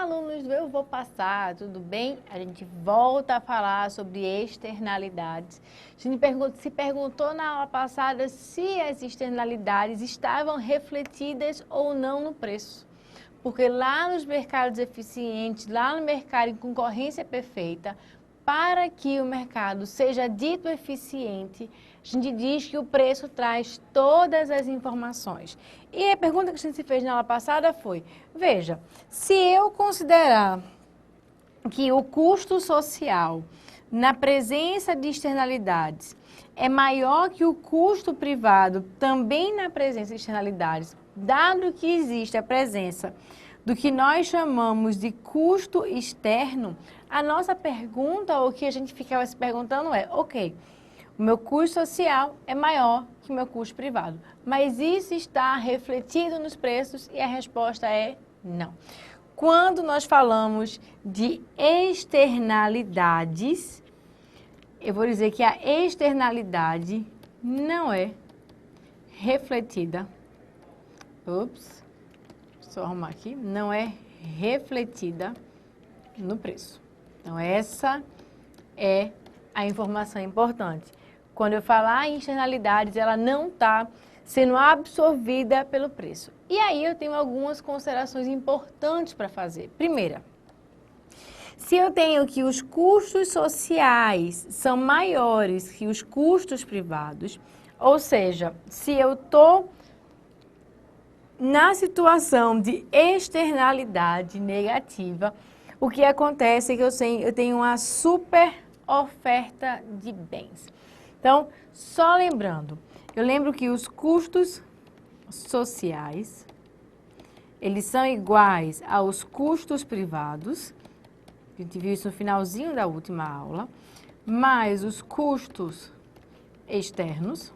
alunos do Eu Vou Passar, tudo bem? A gente volta a falar sobre externalidades. A gente se perguntou na aula passada se as externalidades estavam refletidas ou não no preço. Porque lá nos mercados eficientes, lá no mercado em concorrência perfeita, para que o mercado seja dito eficiente, a gente diz que o preço traz todas as informações. E a pergunta que a gente fez na aula passada foi, veja, se eu considerar que o custo social na presença de externalidades é maior que o custo privado também na presença de externalidades, dado que existe a presença do que nós chamamos de custo externo, a nossa pergunta, ou o que a gente ficava se perguntando é, ok, o meu custo social é maior que o meu custo privado, mas isso está refletido nos preços e a resposta é não. Quando nós falamos de externalidades, eu vou dizer que a externalidade não é refletida. Deixa eu arrumar aqui. Não é refletida no preço. Então, essa é a informação importante. Quando eu falar em externalidades, ela não está sendo absorvida pelo preço. E aí eu tenho algumas considerações importantes para fazer. Primeira, se eu tenho que os custos sociais são maiores que os custos privados, ou seja, se eu estou na situação de externalidade negativa, o que acontece é que eu tenho uma super oferta de bens. Então, só lembrando, eu lembro que os custos sociais, eles são iguais aos custos privados, a gente viu isso no finalzinho da última aula, mais os custos externos.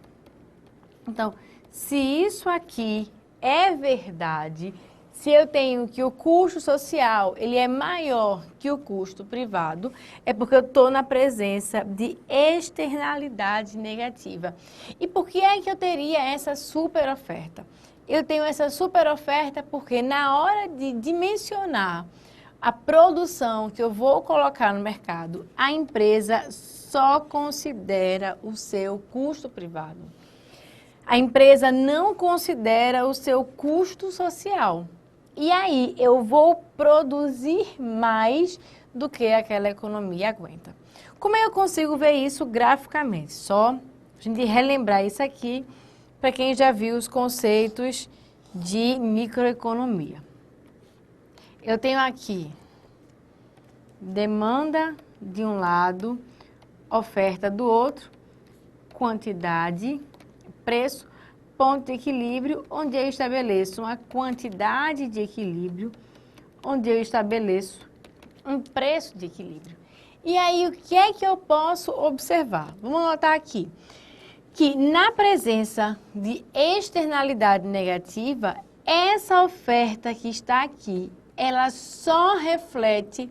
Então, se isso aqui é verdade, se eu tenho que o custo social ele é maior que o custo privado, é porque eu estou na presença de externalidade negativa. E por que é que eu teria essa super oferta? Eu tenho essa super oferta porque na hora de dimensionar a produção que eu vou colocar no mercado, a empresa só considera o seu custo privado. A empresa não considera o seu custo social. E aí eu vou produzir mais do que aquela economia aguenta. Como é que eu consigo ver isso graficamente? Só a gente relembrar isso aqui para quem já viu os conceitos de microeconomia. Eu tenho aqui demanda de um lado, oferta do outro, quantidade, preço, ponto de equilíbrio, onde eu estabeleço uma quantidade de equilíbrio, onde eu estabeleço um preço de equilíbrio. E aí, o que é que eu posso observar? Vamos notar aqui que na presença de externalidade negativa, essa oferta que está aqui, ela só reflete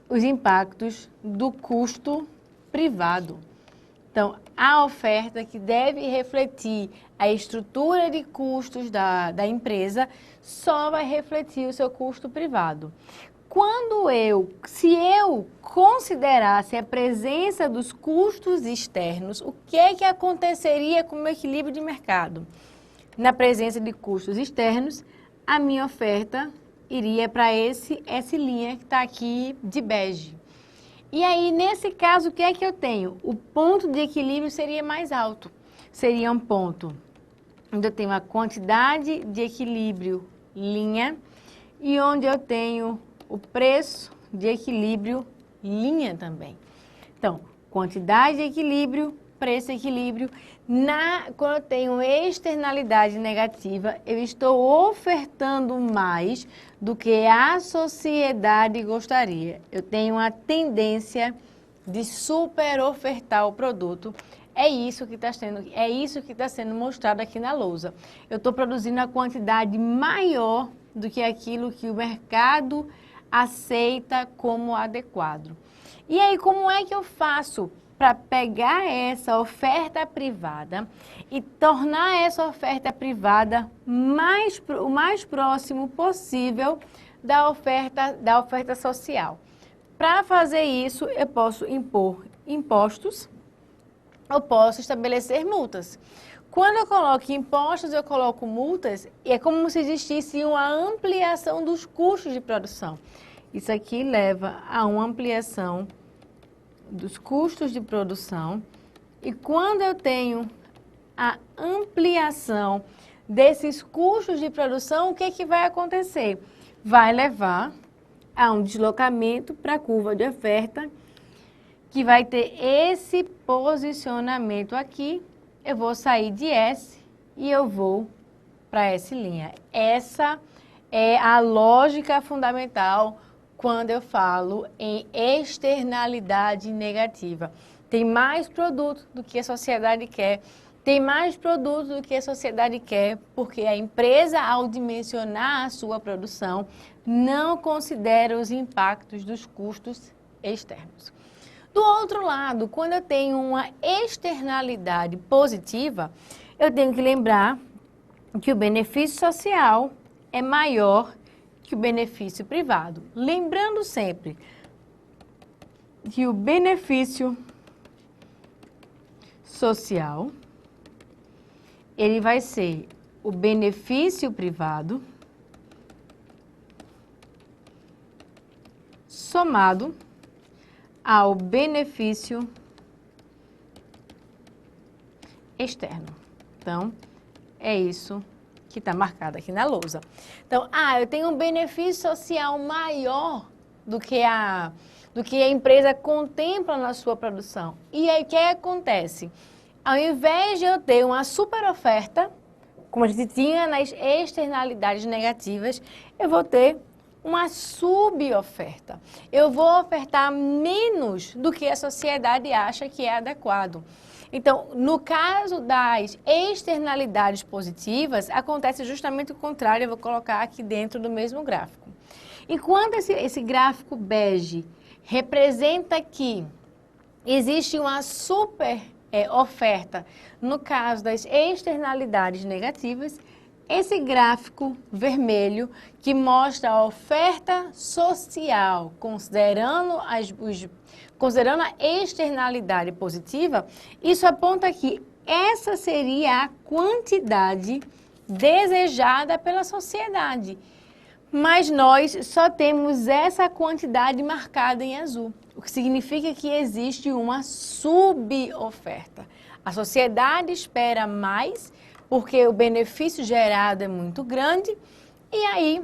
os impactos do custo privado. Então, a oferta que deve refletir a estrutura de custos da empresa só vai refletir o seu custo privado. Se eu considerasse a presença dos custos externos, o que é que aconteceria com o meu equilíbrio de mercado? Na presença de custos externos, a minha oferta iria para essa linha que está aqui de bege. E aí, nesse caso, o que é que eu tenho? O ponto de equilíbrio seria mais alto. Seria um ponto onde eu tenho a quantidade de equilíbrio linha e onde eu tenho o preço de equilíbrio linha também. Então, quantidade de equilíbrio, preço de equilíbrio. Quando eu tenho externalidade negativa, eu estou ofertando mais do que a sociedade gostaria. Eu tenho uma tendência de super ofertar o produto. É isso que está sendo mostrado aqui na lousa. Eu estou produzindo a quantidade maior do que aquilo que o mercado aceita como adequado. E aí, como é que eu faço para pegar essa oferta privada e tornar essa oferta privada o mais próximo possível da oferta social. Para fazer isso, eu posso impor impostos, eu posso estabelecer multas. Quando eu coloco impostos, eu coloco multas, e é como se existisse uma ampliação dos custos de produção. Isso aqui leva a uma ampliação dos custos de produção. E quando eu tenho a ampliação desses custos de produção, o que que vai acontecer? Vai levar a um deslocamento para a curva de oferta, que vai ter esse posicionamento aqui. Eu vou sair de S e eu vou para S'. Essa é a lógica fundamental quando eu falo em externalidade negativa. Tem mais produto do que a sociedade quer, tem mais produto do que a sociedade quer, porque a empresa, ao dimensionar a sua produção, não considera os impactos dos custos externos. Do outro lado, quando eu tenho uma externalidade positiva, eu tenho que lembrar que o benefício social é maior que o benefício privado. Lembrando sempre que o benefício social, ele vai ser o benefício privado somado ao benefício externo. Então, é isso que está marcado aqui na lousa. Então, eu tenho um benefício social maior do que a empresa contempla na sua produção. E aí, o que acontece? Ao invés de eu ter uma super oferta, como a gente tinha nas externalidades negativas, eu vou ter uma suboferta. Eu vou ofertar menos do que a sociedade acha que é adequado. Então, no caso das externalidades positivas, acontece justamente o contrário. Eu vou colocar aqui dentro do mesmo gráfico. Enquanto esse gráfico bege representa que existe uma super oferta no caso das externalidades negativas, esse gráfico vermelho que mostra a oferta social, considerando a externalidade positiva, isso aponta que essa seria a quantidade desejada pela sociedade. Mas nós só temos essa quantidade marcada em azul, o que significa que existe uma suboferta. A sociedade espera mais, porque o benefício gerado é muito grande, e aí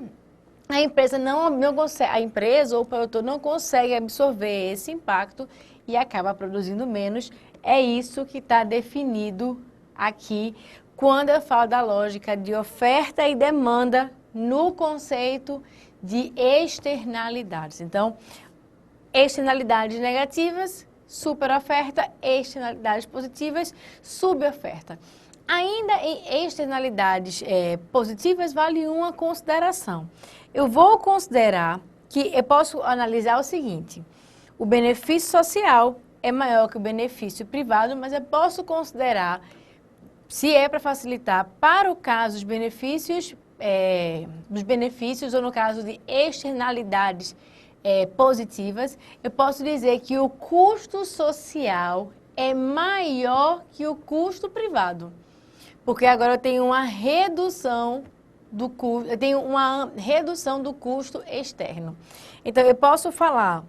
a empresa não consegue, a empresa ou o produtor não consegue absorver esse impacto e acaba produzindo menos. É isso que está definido aqui quando eu falo da lógica de oferta e demanda no conceito de externalidades. Então, externalidades negativas, superoferta, externalidades positivas, suboferta. Ainda em externalidades positivas, vale uma consideração. Eu vou considerar que eu posso analisar o seguinte: o benefício social é maior que o benefício privado, mas eu posso considerar, se é para facilitar, para o caso dos benefícios ou no caso de externalidades positivas, eu posso dizer que o custo social é maior que o custo privado. Porque agora eu tenho uma redução do custo, externo. Então, eu posso falar,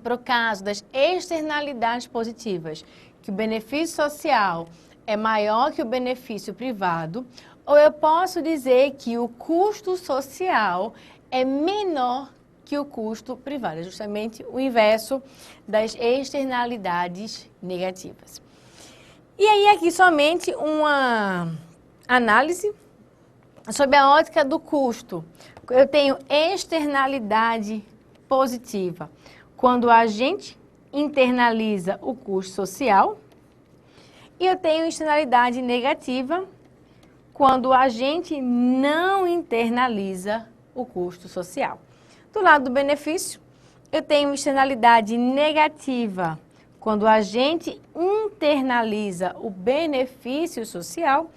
para o caso das externalidades positivas, que o benefício social é maior que o benefício privado, ou eu posso dizer que o custo social é menor que o custo privado. É justamente o inverso das externalidades negativas. E aí, aqui somente uma análise sobre a ótica do custo. Eu tenho externalidade positiva quando a gente internaliza o custo social, e eu tenho externalidade negativa quando a gente não internaliza o custo social. Do lado do benefício, eu tenho externalidade negativa quando a gente internaliza o benefício social,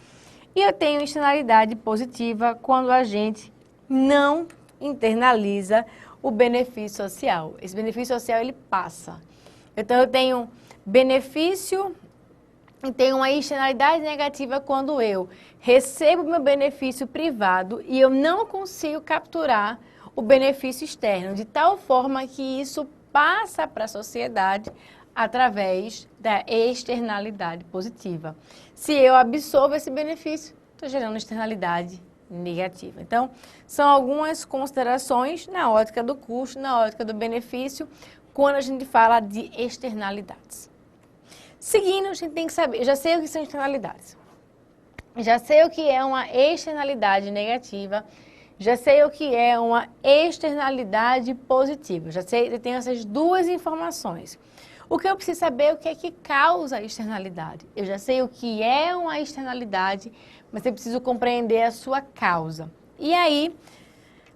e eu tenho externalidade positiva quando a gente não internaliza o benefício social. Esse benefício social, ele passa. Então, eu tenho benefício e tenho uma externalidade negativa quando eu recebo meu benefício privado e eu não consigo capturar o benefício externo, de tal forma que isso passa para a sociedade através da externalidade positiva. Se eu absorvo esse benefício, estou gerando externalidade negativa. Então, são algumas considerações na ótica do custo, na ótica do benefício, quando a gente fala de externalidades. Seguindo, a gente tem que saber, eu já sei o que são externalidades. Já sei o que é uma externalidade negativa, já sei o que é uma externalidade positiva. Já sei, eu tenho essas duas informações. O que eu preciso saber é o que é que causa a externalidade. Eu já sei o que é uma externalidade, mas eu preciso compreender a sua causa. E aí,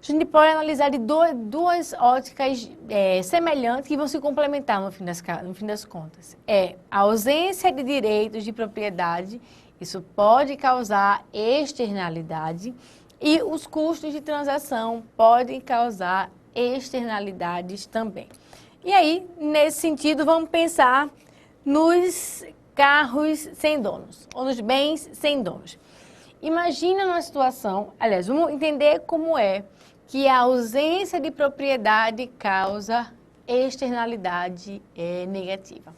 a gente pode analisar de duas óticas semelhantes que vão se complementar no fim das contas. É a ausência de direitos de propriedade, isso pode causar externalidade, e os custos de transação podem causar externalidades também. E aí, nesse sentido, vamos pensar nos carros sem donos, ou nos bens sem donos. Imagina uma situação, aliás, vamos entender como é que a ausência de propriedade causa externalidade negativa.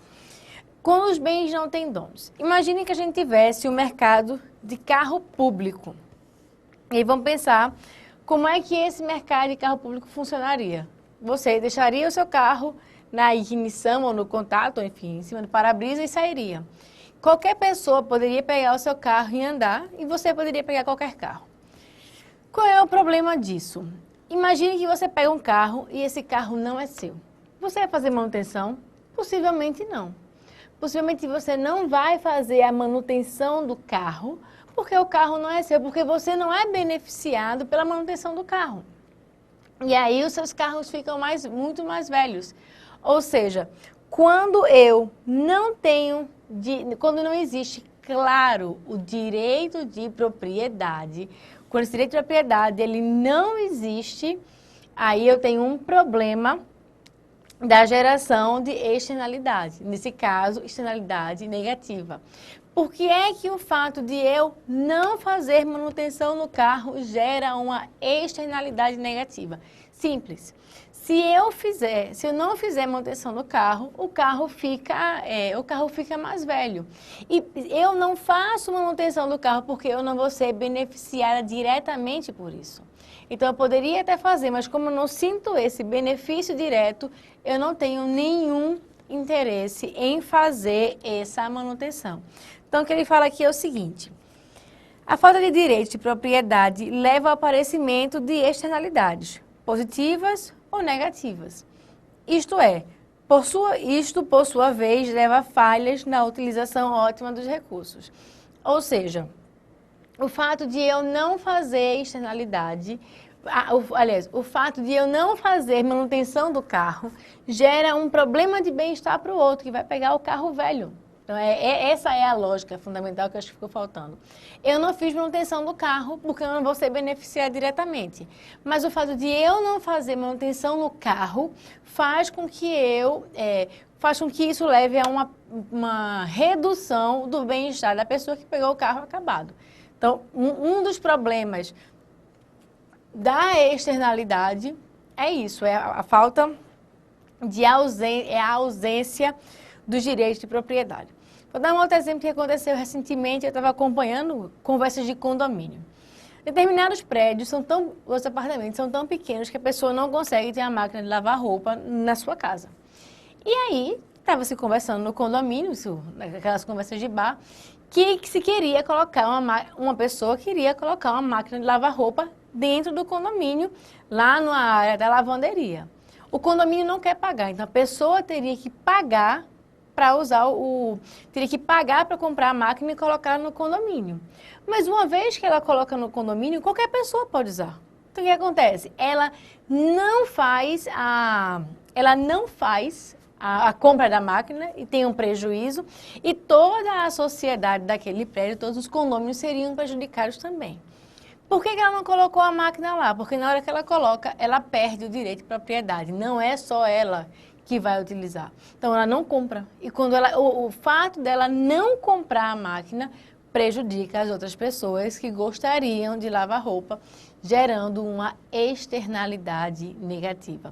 Quando os bens não têm donos. Imagine que a gente tivesse um mercado de carro público. E aí vamos pensar como é que esse mercado de carro público funcionaria. Você deixaria o seu carro na ignição ou no contato, enfim, em cima do para-brisa e sairia. Qualquer pessoa poderia pegar o seu carro e andar, e você poderia pegar qualquer carro. Qual é o problema disso? Imagine que você pega um carro e esse carro não é seu. Você vai fazer manutenção? Possivelmente não. Possivelmente você não vai fazer a manutenção do carro, porque o carro não é seu, porque você não é beneficiado pela manutenção do carro. E aí os seus carros ficam muito mais velhos. Ou seja, quando eu não tenho, quando não existe, claro, o direito de propriedade, quando esse direito de propriedade ele não existe, aí eu tenho um problema da geração de externalidade. Nesse caso, externalidade negativa. Por que é que o fato de eu não fazer manutenção no carro gera uma externalidade negativa? Simples. Se eu não fizer manutenção no carro, o carro fica mais velho. E eu não faço manutenção do carro porque eu não vou ser beneficiada diretamente por isso. Então, eu poderia até fazer, mas como eu não sinto esse benefício direto, eu não tenho nenhum interesse em fazer essa manutenção. Então, o que ele fala aqui é o seguinte: a falta de direito de propriedade leva ao aparecimento de externalidades, positivas ou negativas. Isto é, por sua vez, leva a falhas na utilização ótima dos recursos. Ou seja, o fato de eu não fazer externalidade, aliás, o fato de eu não fazer manutenção do carro gera um problema de bem-estar para o outro, que vai pegar o carro velho. Então, essa é a lógica fundamental que eu acho que ficou faltando. Eu não fiz manutenção do carro porque eu não vou ser beneficiada diretamente. Mas o fato de eu não fazer manutenção no carro faz com que isso leve a uma redução do bem-estar da pessoa que pegou o carro acabado. Então, um dos problemas da externalidade é isso, é a falta de ausência dos direitos de propriedade. Vou dar um outro exemplo que aconteceu recentemente. Eu estava acompanhando conversas de condomínio. Determinados prédios, os apartamentos são tão pequenos que a pessoa não consegue ter a máquina de lavar roupa na sua casa. E aí, estava se conversando no condomínio, aquelas conversas de bar, que se queria colocar uma pessoa queria colocar uma máquina de lavar roupa dentro do condomínio, lá na área da lavanderia. O condomínio não quer pagar, então a pessoa teria que pagar para comprar a máquina e colocar no condomínio. Mas uma vez que ela coloca no condomínio, qualquer pessoa pode usar. Então o que acontece? Ela não faz a compra da máquina e tem um prejuízo, e toda a sociedade daquele prédio, todos os condôminos seriam prejudicados também. Por que ela não colocou a máquina lá? Porque na hora que ela coloca, ela perde o direito de propriedade. Não é só ela que vai utilizar. Então, ela não compra. E quando o fato dela não comprar a máquina prejudica as outras pessoas que gostariam de lavar roupa, gerando uma externalidade negativa.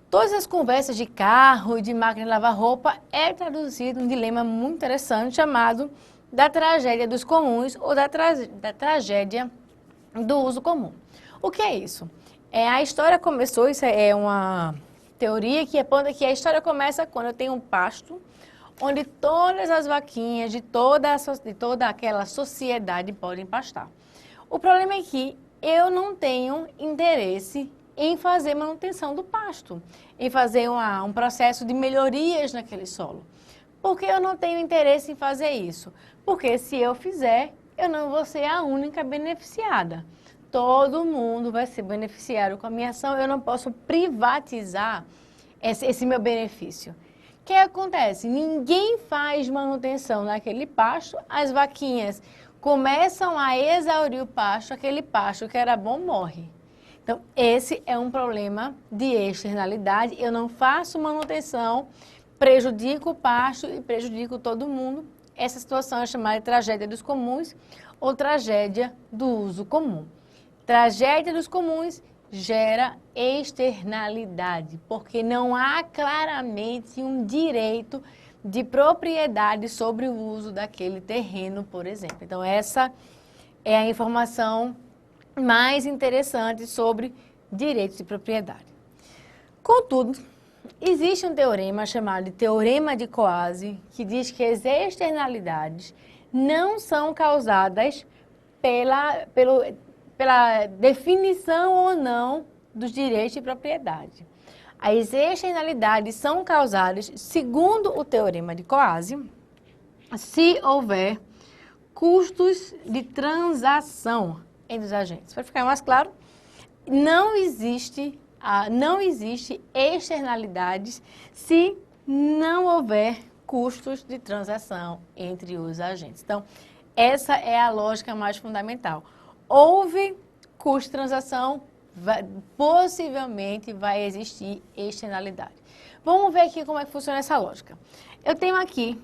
Todas as conversas de carro e de máquina de lavar roupa é traduzido um dilema muito interessante chamado da tragédia dos comuns ou da tragédia do uso comum. O que é isso? A história começou, isso é uma teoria que aponta que a história começa quando eu tenho um pasto onde todas as vaquinhas de toda aquela sociedade podem pastar. O problema é que eu não tenho interesse em fazer manutenção do pasto, em fazer um processo de melhorias naquele solo. Por que eu não tenho interesse em fazer isso? Porque se eu fizer, eu não vou ser a única beneficiada. Todo mundo vai ser beneficiário com a minha ação, eu não posso privatizar esse meu benefício. O que acontece? Ninguém faz manutenção naquele pasto, as vaquinhas começam a exaurir o pasto, aquele pasto que era bom morre. Então, esse é um problema de externalidade, eu não faço manutenção, prejudico o pasto e prejudico todo mundo. Essa situação é chamada de tragédia dos comuns ou tragédia do uso comum. Tragédia dos comuns gera externalidade, porque não há claramente um direito de propriedade sobre o uso daquele terreno, por exemplo. Então, essa é a informação mais interessante sobre direitos de propriedade. Contudo, existe um teorema chamado de Teorema de Coase, que diz que as externalidades não são causadas pela definição ou não dos direitos de propriedade. As externalidades são causadas, segundo o Teorema de Coase, se houver custos de transação entre os agentes. Para ficar mais claro, não existe externalidades se não houver custos de transação entre os agentes. Então, essa é a lógica mais fundamental. Houve custo de transação, possivelmente vai existir externalidade. Vamos ver aqui como é que funciona essa lógica. Eu tenho aqui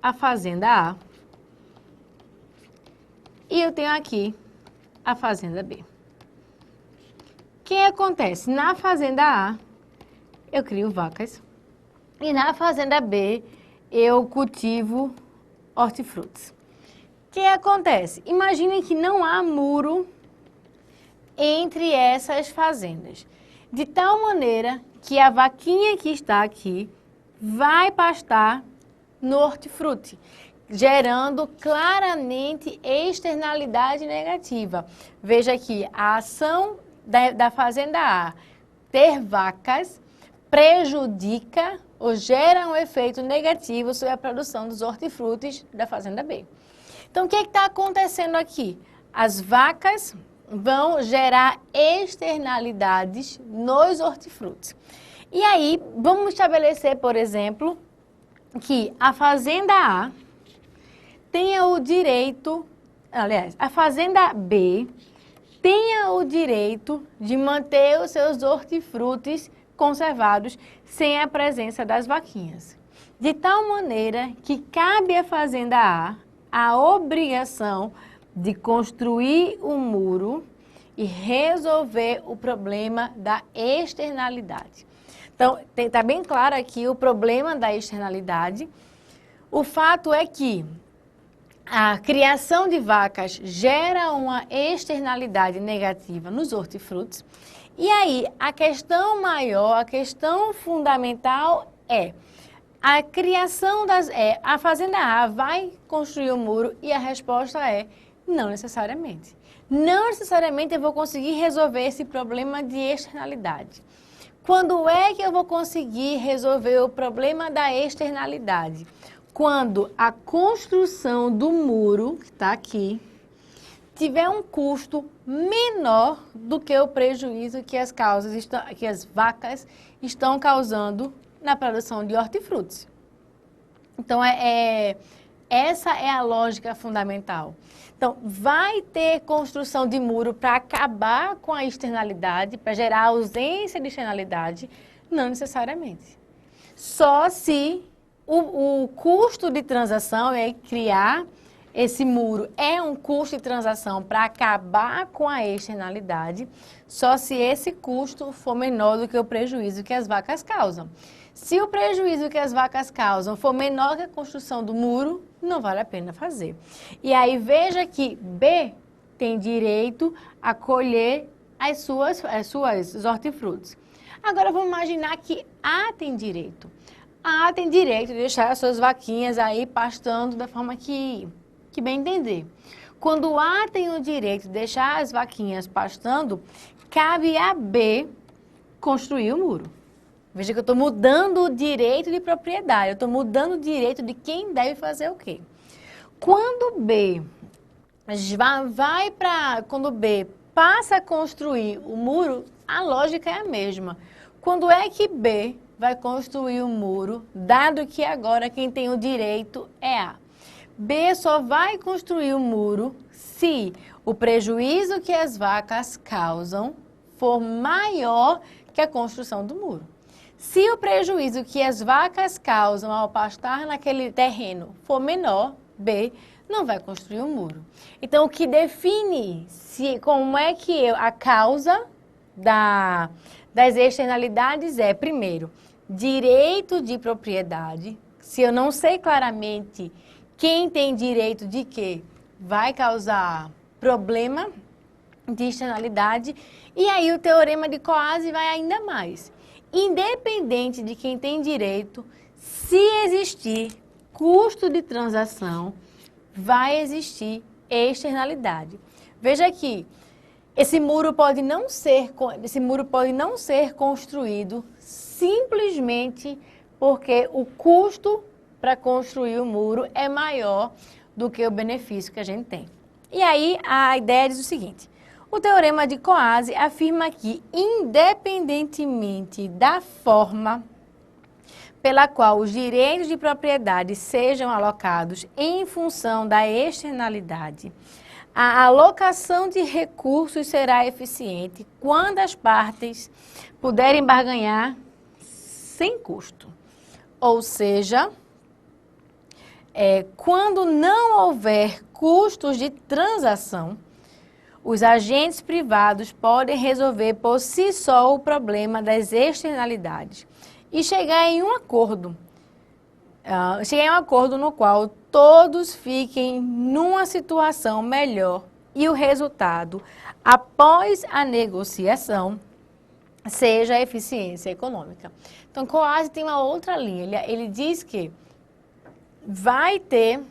a fazenda A e eu tenho aqui a fazenda B. O que acontece? Na fazenda A, eu crio vacas e na fazenda B, eu cultivo hortifrutis. O que acontece? Imaginem que não há muro entre essas fazendas, de tal maneira que a vaquinha que está aqui vai pastar no hortifruti, gerando claramente externalidade negativa. Veja aqui, a ação da fazenda A ter vacas prejudica ou gera um efeito negativo sobre a produção dos hortifrutis da fazenda B. Então, o que está acontecendo aqui? As vacas vão gerar externalidades nos hortifrutis. E aí, vamos estabelecer, por exemplo, que a fazenda A tenha o direito, aliás, a fazenda B tenha o direito de manter os seus hortifrutis conservados sem a presença das vaquinhas. De tal maneira que cabe à fazenda a obrigação de construir um muro e resolver o problema da externalidade. Então, está bem claro aqui o problema da externalidade. O fato é que a criação de vacas gera uma externalidade negativa nos hortifrutis. E aí, a questão maior, a questão fundamental é a criação a fazenda A vai construir o muro e a resposta é não necessariamente. Não necessariamente eu vou conseguir resolver esse problema de externalidade. Quando é que eu vou conseguir resolver o problema da externalidade? Quando a construção do muro, que está aqui, tiver um custo menor do que o prejuízo que as vacas estão causando na produção de hortifrutis. Então, Essa é a lógica fundamental. Então, vai ter construção de muro para acabar com a externalidade, para gerar ausência de externalidade? Não necessariamente. Só se o custo de transação é criar esse muro é um custo de transação para acabar com a externalidade, só se esse custo for menor do que o prejuízo que as vacas causam. Se o prejuízo que as vacas causam for menor que a construção do muro, não vale a pena fazer. E aí veja que B tem direito a colher as suas hortifrutis. Agora vamos imaginar que A tem direito. A tem direito de deixar as suas vaquinhas aí pastando da forma que bem entender. Quando A tem o direito de deixar as vaquinhas pastando, cabe a B construir o muro. Veja que eu estou mudando o direito de propriedade, eu estou mudando o direito de quem deve fazer o quê. Quando B passa a construir o muro, a lógica é a mesma. Quando é que B vai construir o muro, dado que agora quem tem o direito é A? B só vai construir o muro se o prejuízo que as vacas causam for maior que a construção do muro. Se o prejuízo que as vacas causam ao pastar naquele terreno for menor, B não vai construir o muro. Então, o que define como é que a causa das externalidades é, primeiro, direito de propriedade. Se eu não sei claramente quem tem direito de quê, vai causar problema de externalidade. E aí o teorema de Coase vai ainda mais. Independente de quem tem direito, se existir custo de transação, vai existir externalidade. Veja aqui, esse muro pode não ser construído simplesmente porque o custo para construir o muro é maior do que o benefício que a gente tem. E aí a ideia diz o seguinte: o teorema de Coase afirma que, independentemente da forma pela qual os direitos de propriedade sejam alocados em função da externalidade, a alocação de recursos será eficiente quando as partes puderem barganhar sem custo. Ou seja, quando não houver custos de transação, os agentes privados podem resolver por si só o problema das externalidades e chegar em um acordo. No qual todos fiquem numa situação melhor e o resultado, após a negociação, seja a eficiência econômica. Então, Coase tem uma outra linha. Ele diz que vai ter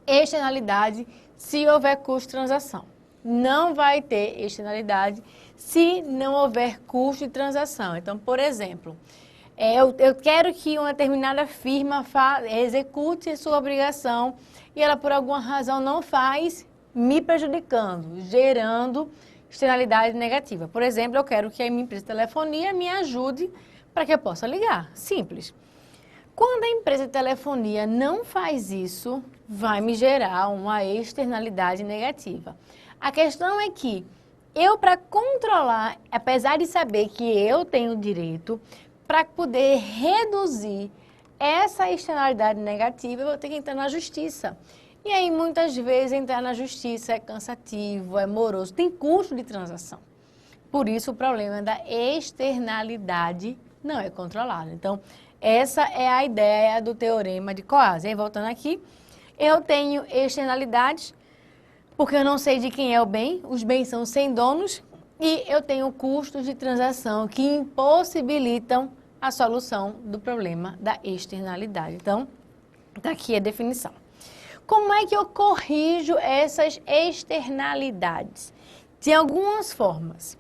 externalidade se houver custo de transação. Não vai ter externalidade se não houver custo de transação. Então, por exemplo, eu quero que uma determinada firma execute a sua obrigação e ela, por alguma razão, não faz, me prejudicando, gerando externalidade negativa. Por exemplo, eu quero que a minha empresa de telefonia me ajude para que eu possa ligar. Simples. Quando a empresa de telefonia não faz isso, vai me gerar uma externalidade negativa. A questão é que eu, para controlar, apesar de saber que eu tenho direito, para poder reduzir essa externalidade negativa, eu vou ter que entrar na justiça. E aí, muitas vezes, entrar na justiça é cansativo, é moroso, tem custo de transação. Por isso, o problema da externalidade não é controlado. Então, essa é a ideia do teorema de Coase. Aí, voltando aqui, eu tenho externalidades, porque eu não sei de quem é o bem, os bens são sem donos, e eu tenho custos de transação que impossibilitam a solução do problema da externalidade. Então, daqui a definição. Como é que eu corrijo essas externalidades? De algumas formas.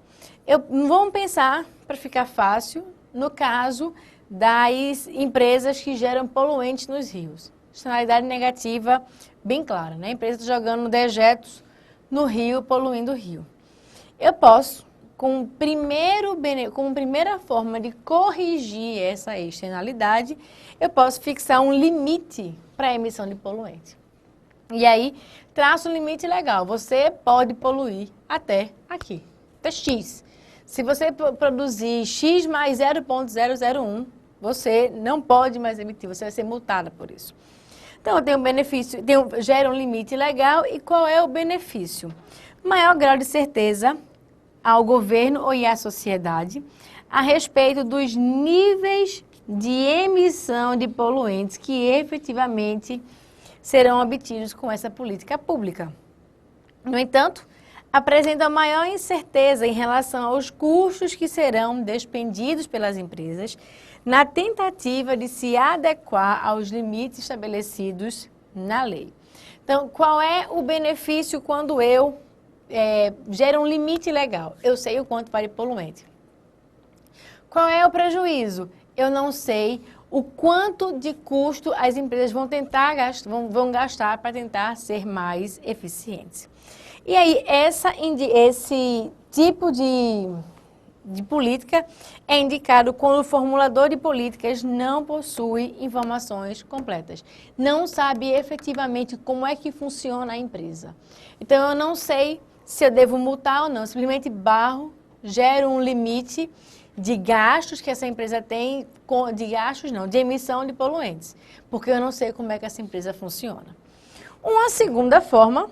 Vamos pensar, para ficar fácil, no caso das empresas que geram poluentes nos rios. Externalidade negativa bem clara, né? A empresa está jogando dejetos no rio, poluindo o rio. Eu posso como primeira forma de corrigir essa externalidade, eu posso fixar um limite para a emissão de poluente. E aí, traço um limite legal. Você pode poluir até aqui, até X. Se você produzir X mais 0,001, você não pode mais emitir, você vai ser multada por isso. Então, eu tenho um benefício, gera um limite legal. E qual é o benefício? Maior grau de certeza ao governo ou à sociedade a respeito dos níveis de emissão de poluentes que efetivamente serão obtidos com essa política pública. No entanto, apresenta maior incerteza em relação aos custos que serão despendidos pelas empresas na tentativa de se adequar aos limites estabelecidos na lei. Então, qual é o benefício quando eu gero um limite legal? Eu sei o quanto vale poluente. Qual é o prejuízo? Eu não sei o quanto de custo as empresas vão gastar para tentar ser mais eficientes. E aí, esse tipo de política é indicado quando o formulador de políticas não possui informações completas, não sabe efetivamente como é que funciona a empresa. Então, eu não sei se eu devo multar ou não, simplesmente gero um limite de gastos que essa empresa tem, de emissão de poluentes, porque eu não sei como é que essa empresa funciona. Uma segunda forma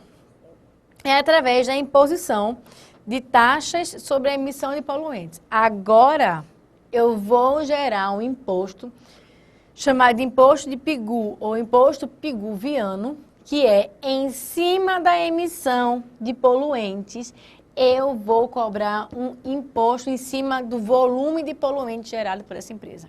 é através da imposição de taxas sobre a emissão de poluentes. Agora, eu vou gerar um imposto chamado de imposto de PIGU, ou imposto piguviano, que é em cima da emissão de poluentes, eu vou cobrar um imposto em cima do volume de poluente gerado por essa empresa.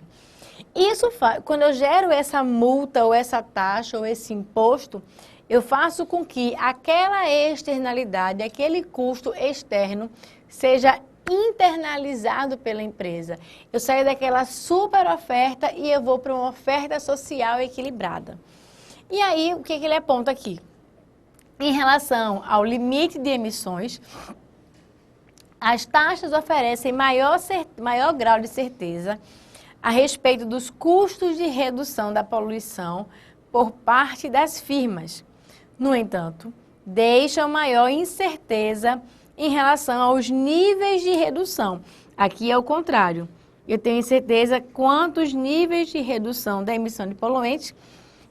Isso faz, quando eu gero essa multa, ou essa taxa, ou esse imposto, eu faço com que aquela externalidade, aquele custo externo, seja internalizado pela empresa. Eu saio daquela super oferta e eu vou para uma oferta social equilibrada. E aí, o que ele aponta aqui? Em relação ao limite de emissões, as taxas oferecem maior grau de certeza a respeito dos custos de redução da poluição por parte das firmas. No entanto, deixam maior incerteza em relação aos níveis de redução. Aqui é o contrário. Eu tenho incerteza quantos níveis de redução da emissão de poluentes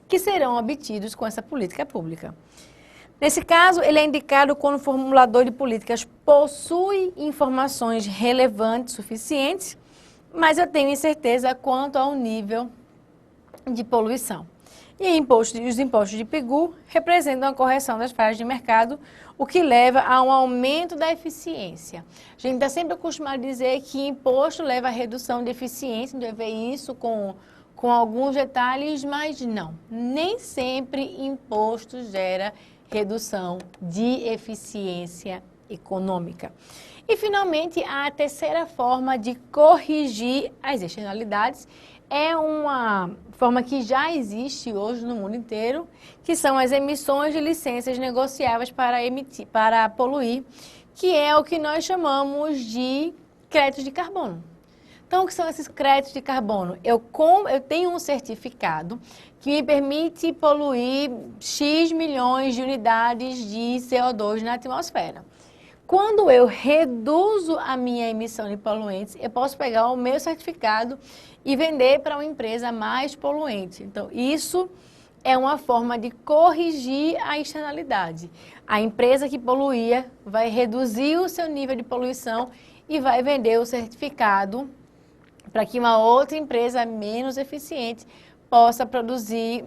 que serão obtidos com essa política pública. Nesse caso, ele é indicado quando o formulador de políticas possui informações relevantes suficientes, mas eu tenho incerteza quanto ao nível de poluição. E os impostos de PIGU representam a correção das falhas de mercado, o que leva a um aumento da eficiência. A gente está sempre acostumado a dizer que imposto leva a redução de eficiência, a gente vai ver isso com alguns detalhes, mas não. Nem sempre imposto gera redução de eficiência econômica. E, finalmente, a terceira forma de corrigir as externalidades é uma forma que já existe hoje no mundo inteiro, que são as emissões de licenças negociáveis para poluir, que é o que nós chamamos de créditos de carbono. Então, o que são esses créditos de carbono? Eu tenho um certificado que me permite poluir X milhões de unidades de CO2 na atmosfera. Quando eu reduzo a minha emissão de poluentes, eu posso pegar o meu certificado e vender para uma empresa mais poluente. Então, isso é uma forma de corrigir a externalidade. A empresa que poluía vai reduzir o seu nível de poluição e vai vender o certificado para que uma outra empresa menos eficiente possa produzir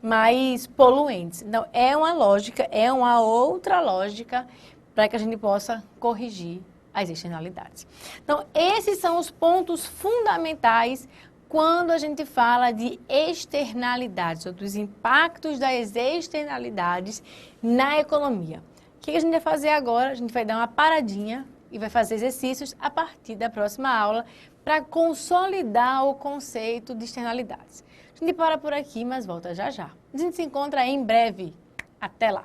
mais poluentes. Então, é uma lógica, é uma outra lógica para que a gente possa corrigir as externalidades. Então, esses são os pontos fundamentais quando a gente fala de externalidades, ou dos impactos das externalidades na economia. O que a gente vai fazer agora? A gente vai dar uma paradinha e vai fazer exercícios a partir da próxima aula para consolidar o conceito de externalidades. A gente para por aqui, mas volta já já. A gente se encontra em breve. Até lá!